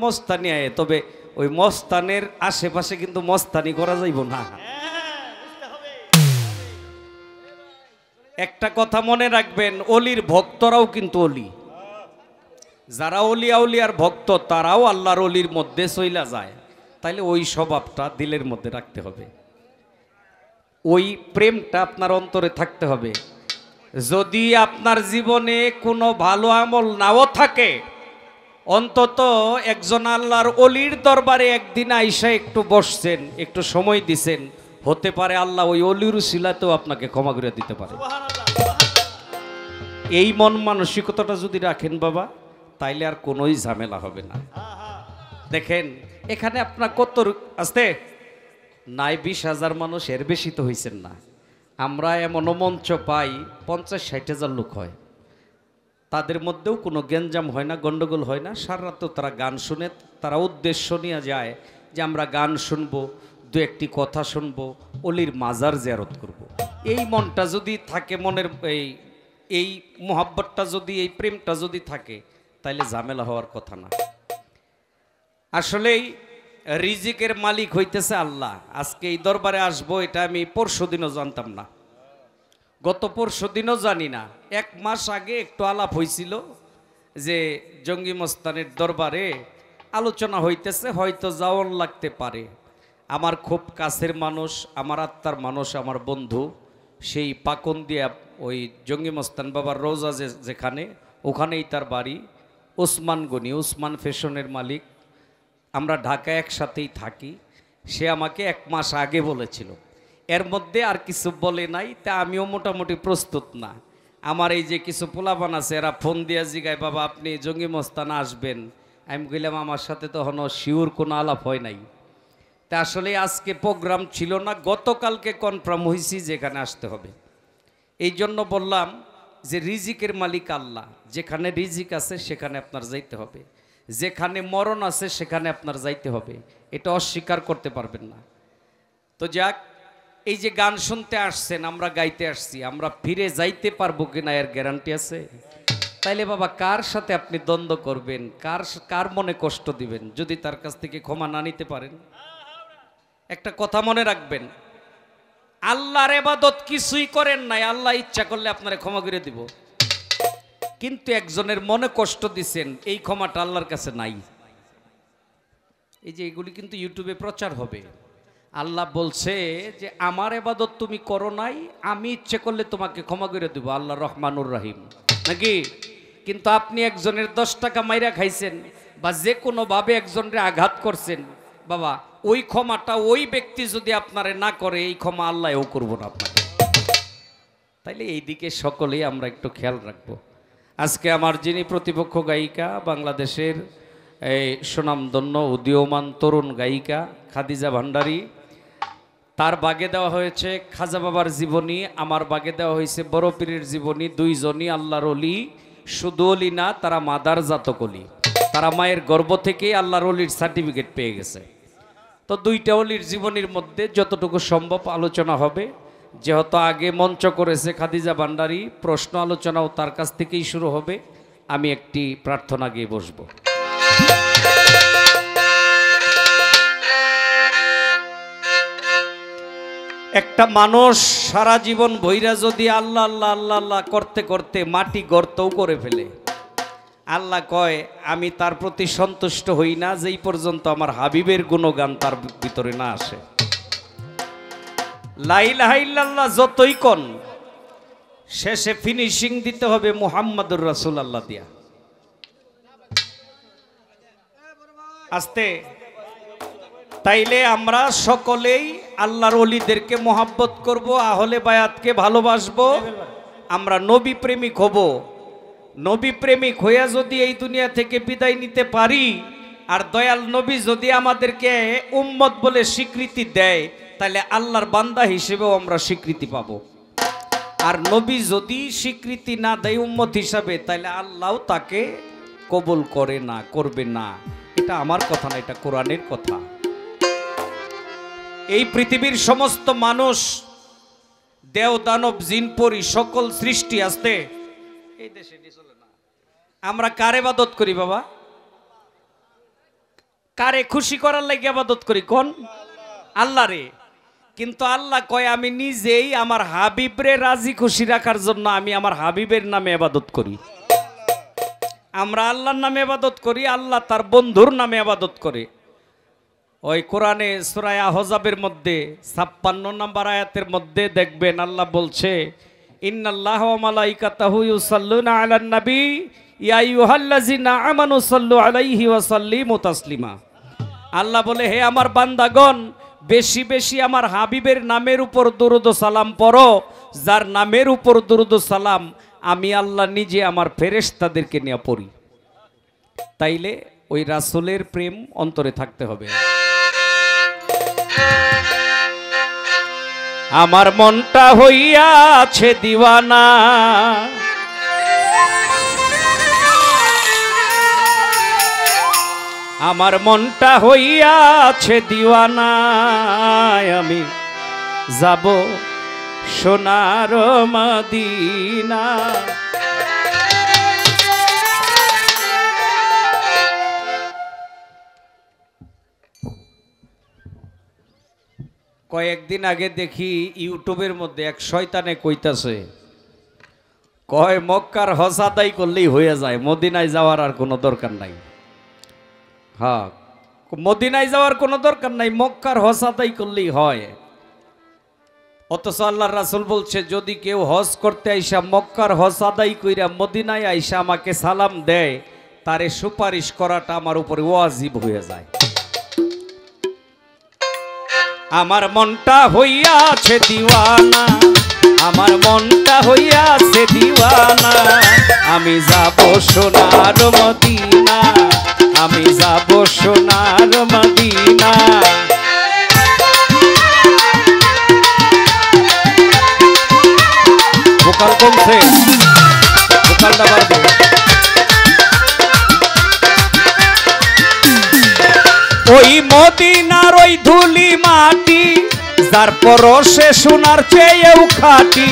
মস্তানি আয়, তবে ওই মস্তানের আশেপাশে কিন্তু মস্তানি করা যাইব না। একটা কথা মনে রাখবেন, অলির ভক্তরাও কিন্তু অলি। যারা অলি আউলিয়ার ভক্ত তারাও আল্লাহর অলির মধ্যে চইলা যায়। তাইলে ওই স্বভাবটা দিলের মধ্যে রাখতে হবে, ওই প্রেমটা আপনার অন্তরে থাকতে হবে। যদি আপনার জীবনে কোনো ভালো আমল নাও থাকে, অন্তত একজন আল্লাহর অলির দরবারে একদিন আইসা একটু বসছেন, একটু সময় দিছেন, হতে পারে আল্লাহ ওই অলির উসিলাতেও আপনাকে ক্ষমা করে দিতে পারে। এই মন মানসিকতাটা যদি রাখেন বাবা, তাইলে আর কোনোই ঝামেলা হবে না। দেখেন এখানে আপনার কত আসতে নাই 20,000 মানুষ, এর বেশি তো হইছেন না। আমরা এমন মঞ্চ পাই 50-60 লোক হয়, তাদের মধ্যেও কোনো গ্যাঞ্জাম হয় না, গন্ডগোল হয় না। সারা রাত তারা গান শুনে, তারা উদ্দেশ্য নিয়ে যায় যে আমরা গান শুনবো, দু একটি কথা শুনবো, অলির মাজার জিয়ারত করব। এই মনটা যদি থাকে, মনের এই মোহাব্বতটা যদি, এই প্রেমটা যদি থাকে, তাইলে ঝামেলা হওয়ার কথা না। আসলেই রিজিকের মালিক হইতেছে আল্লাহ। আজকে এই দরবারে আসবো এটা আমি পরশুদিনও জানতাম না, গত পরশুদিনও জানি না। 1 মাস আগে একটু আলাপ হয়েছিল যে জঙ্গি মস্তানের দরবারে আলোচনা হইতেছে, হয়তো যাওয়ার লাগতে পারে। আমার খুব কাছের মানুষ, আমার আত্মার মানুষ, আমার বন্ধু, সেই পাকন দিয়া ওই জঙ্গি মস্তান বাবার রোজা যেখানে, ওখানেই তার বাড়ি। ওসমান গনি, ওসমান ফ্যাশনের মালিক, আমরা ঢাকায় একসাথেই থাকি। সে আমাকে 1 মাস আগে বলেছিল, এর মধ্যে আর কিছু বলে নাই। তা আমিও মোটামুটি প্রস্তুত না। আমার এই যে কিছু পোলাপান আছে, এরা ফোন দিয়া জিগায়, বাবা আপনি জঙ্গি মস্তানা আসবেন? আমি কইলাম আমার সাথে তখনও শিওর কোনো আলাপ হয় নাই। তা আসলে আজকে প্রোগ্রাম ছিল না, গতকালকে কনফার্ম হয়েছি যেখানে আসতে হবে। এই জন্য বললাম যে রিজিকের মালিক আল্লাহ, যেখানে রিজিক আছে সেখানে আপনার যাইতে হবে, যেখানে মরণ আছে সেখানে আপনার যাইতে হবে, এটা অস্বীকার করতে পারবেন না। তো যাক, এই যে গান শুনতে আসছেন, আমরা গাইতে আসছি, আমরা ফিরে যাইতে পারবো কিনা এর গ্যারান্টি আছে? তাইলে বাবা কার সাথে আপনি দ্বন্দ্ব করবেন, কার মনে কষ্ট দিবেন যদি তার কাছ থেকে ক্ষমা না নিতে পারেন? একটা কথা মনে রাখবেন, আল্লাহর ইবাদত কিছুই করেন নাই, আল্লাহ ইচ্ছা করলে আপনারে ক্ষমা করে দিব। কিন্তু একজনের মনে কষ্ট দিছেন, এই ক্ষমাটা আল্লাহর কাছে নাই। এই যে এগুলি কিন্তু ইউটিউবে প্রচার হবে। আল্লাহ বলছে যে আমার ইবাদত তুমি করো নাই, আমি ইচ্ছে করলে তোমাকে ক্ষমা করে দেব, আল্লাহ রহমানুর রহিম, নাকি? কিন্তু আপনি একজনের 10 টাকা মাইরা খাইছেন বা যে কোনোভাবে একজনের আঘাত করছেন, বাবা ওই ক্ষমাটা ওই ব্যক্তি যদি আপনারে না করে, এই ক্ষমা আল্লাহও করবো না আপনাকে। তাইলে এই দিকে সকলেই আমরা একটু খেয়াল রাখবো। আজকে আমার যিনি প্রতিপক্ষ গায়িকা, বাংলাদেশের এই সুনামধন্য উদীয়মান তরুণ গায়িকা খাদিজা ভান্ডারী, তার বাগে দেওয়া হয়েছে খাজা বাবার জীবনী, আমার বাগে দেওয়া হয়েছে বড় পীরের জীবনী। দুইজনই আল্লাহর অলি, শুধু অলি না, তারা মাদার জাতক অলি, তারা মায়ের গর্ভ থেকেই আল্লাহর অলির সার্টিফিকেট পেয়ে গেছে। তো দুইটা অলির জীবনীর মধ্যে যতটুকু সম্ভব আলোচনা হবে। যেহেতু আগে মঞ্চ করেছে খাদিজা ভান্ডারী, প্রশ্ন আলোচনাও তার কাছ থেকেই শুরু হবে। আমি একটি প্রার্থনা গিয়ে বসবো। একটা মানুষ সারা জীবন ভৈরা যদি আল্লাহ আল্লাহ আল্লাহ আল্লাহ করতে করতে মাটি গর্তও করে ফেলে, আল্লাহ কয় আমি তার প্রতি সন্তুষ্ট হই না যেই পর্যন্ত আমার হাবিবের গুণগান তার ভিতরে না আসে। লা ইলাহা ইল্লাল্লাহ যতই কোন, শেষে ফিনিশিং দিতে হবে মুহাম্মাদুর রাসূলুল্লাহ দিয়া। আস্তে, তাইলে আমরা সকলেই আল্লাহর ওলিদেরকে মোহাব্বত করব, আহলে বায়াতকে ভালোবাসবো, আমরা নবী প্রেমিক হব। নবী প্রেমিক হইয়া যদি এই দুনিয়া থেকে বিদায় নিতে পারি, আর দয়াল নবী যদি আমাদেরকে উম্মত বলে স্বীকৃতি দেয়, তাহলে আল্লাহর বান্দা হিসেবেও আমরা স্বীকৃতি পাব। আর নবী যদি স্বীকৃতি না দেয় উম্মত হিসাবে, তাহলে আল্লাহও তাকে কবুল করে না, করবে না। এটা আমার কথা না, এটা কোরআনের কথা। এই পৃথিবীর সমস্ত মানুষ, দেও দানব জিন পরি সকল সৃষ্টি আসতে এই দেশে চলে না। আমরা কার ইবাদত করি বাবা? কারে খুশি করার লাগে ইবাদত করি কোন? আল্লাহ রে। কিন্তু আল্লাহ কয় আমি নিজেই আমার হাবিবরে রাজি খুশি রাখার জন্য আমি আমার হাবিবের নামে ইবাদত করি। আমরা আল্লাহর নামে ইবাদত করি, আল্লাহ তার বন্ধুর নামে ইবাদত করে। ওই কোরআনে সূরা আহজাবের মধ্যে 56 নম্বর আয়াতের মধ্যে দেখবেন আল্লাহ বলছে, ইন্নাল্লাহা ওয়া মালাইকাতাহু ইউসাল্লুনা আলান নবী ইয়া আইয়ুহাল্লাযিনা আমানু সাল্লু আলাইহি ওয়া সাল্লিমু তাসলিমা। আল্লাহ বলে, হে আমার বান্দাগণ, বেশি বেশি আমার হাবিবের নামের উপর দুরূদ ও সালাম পড়ো, যার নামের উপর দুরূদ ও সালাম আমি আল্লাহ নিজে আমার ফেরেশতাদেরকে নিয়ে পড়ি। তাইলে ওই রাসূলের প্রেম অন্তরে থাকতে হবে। আমার মনটা হইয়াছে দিওয়ানা, আমার মনটা হইয়াছে দিওয়ানা, আমি যাব সোনার মদিনা। কয়েকদিন আগে দেখি ইউটিউবের মধ্যে এক শয়তানে কইতাছে, কয় মক্কার হজ আদায় করলেই হয়ে যায়, মদিনায় যাওয়ার আর কোনো দরকার নাই। হ্যাঁ, মদিনায় যাওয়ার কোনো দরকার নাই, মক্কার হজ আদায় করলেই হয়। অথচ আল্লাহর রাসূল বলছে, যদি কেউ হজ করতে আইসা মক্কার হজ আদায় কইরা মদিনায় আইসা আমাকে সালাম দেয়, তারে সুপারিশ করাটা আমার উপরে ওয়াজিব হয়ে যায়। আমার মনটা হইয়াছে দিওয়ানা, আমার মনটা হইয়াছে দিওয়ানা, আমি যাব সোনার মদিনা, আমি যাব সোনার মদিনা। ভোকাল কমছে, ভোকালটা বাড়বে। ওই মদিনার ওই ধুলি মাটি, যার পরশে সোনার চেয়েও খাঁটি।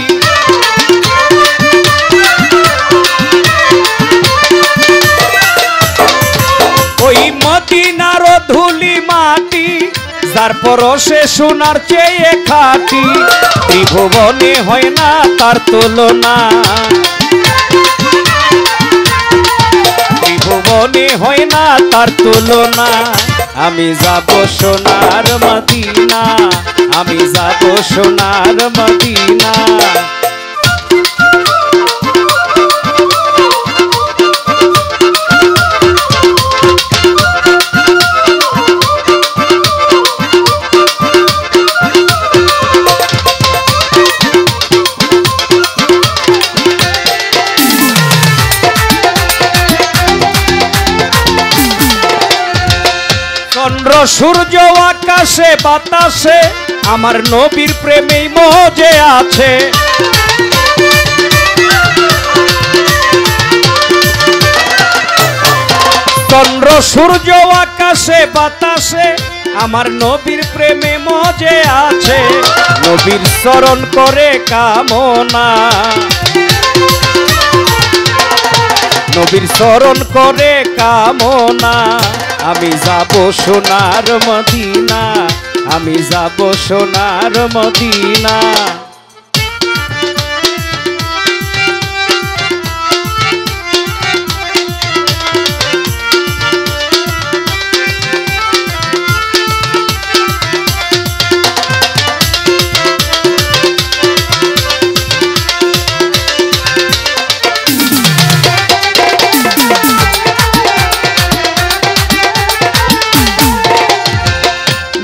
ওই মদিনার ধুলি মাটি, যার পরশে সোনার চেয়ে খাঁটি। ত্রিভুবনে হয় না তার তুলনা, ত্রিভুবনে হয় না তার তুলনা। আমি যাব সোনার মদিনা, আমি যাব সোনার মদিনা। চন্দ্র সূর্য আকাশে বাতাসে আমার নবীর প্রেমেই মজে আছে। চন্দ্র সূর্য আকাশে বাতাসে আমার নবীর প্রেমে মজে আছে। নবীর চরণ করে কামনা, নবীর চরণ করে কামনা। আমি যাব সোনার মদিনা, আমি যাব সোনার মদিনা।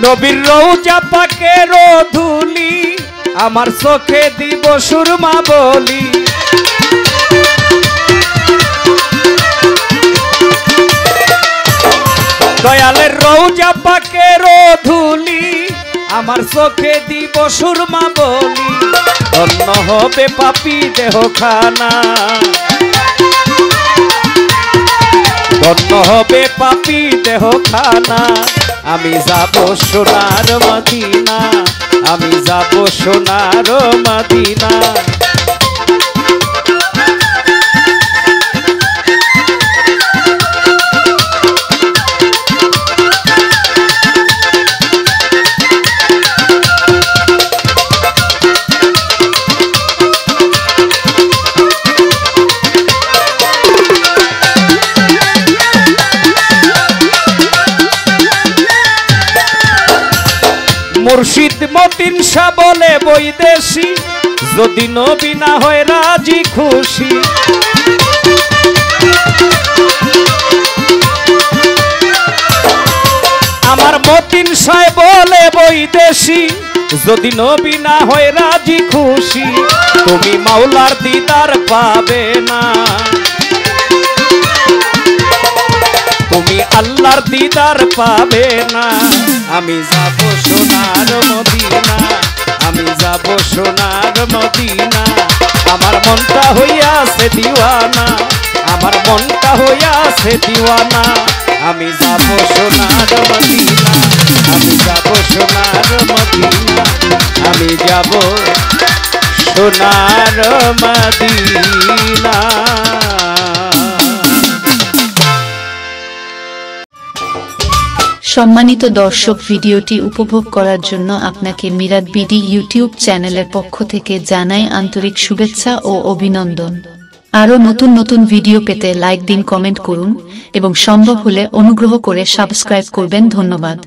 নবীর রওজা পাকের ধুলি আমার চোখে দিব সুরমা বলি। দয়ালের রওজা পাকের ধুলি আমার চোখে দিব সুরমা বলি। ধন্য হবে পাপী দেহখানা, ধন্য হবে পাপী দেহখানা। আমি যাব সোনার মদিনা, আমি যাব সোনার মদিনা। মুর্শিদ মতিন শাহ বলে বৈদেশি, যদি নবী না হয় রাজি খুশি। আমার মতিন শাহ বলে বৈদেশি, যদি নবী না হয় রাজি খুশি। তুমি মাওলার দিদার পাবে না, তুমি আল্লাহর দিদার পাবে না। আমি যাব সোনার মদিনা, আমি যাব সোনার মদিনা। আমার মনটা হইয়াছে দিওয়ানা, আমার মনটা হইয়াছে দিওয়ানা। আমি যাব সোনার মদিনা, আমি যাব সোনার মদিনা, আমি যাব সোনার মদিনা। সম্মানিত দর্শক, ভিডিওটি উপভোগ করার জন্য আপনাকে মিরাদ বিডি ইউটিউব চ্যানেলের পক্ষ থেকে জানাই আন্তরিক শুভেচ্ছা ও অভিনন্দন। আরও নতুন নতুন ভিডিও পেতে লাইক দিন, কমেন্ট করুন এবং সম্ভব হলে অনুগ্রহ করে সাবস্ক্রাইব করবেন। ধন্যবাদ।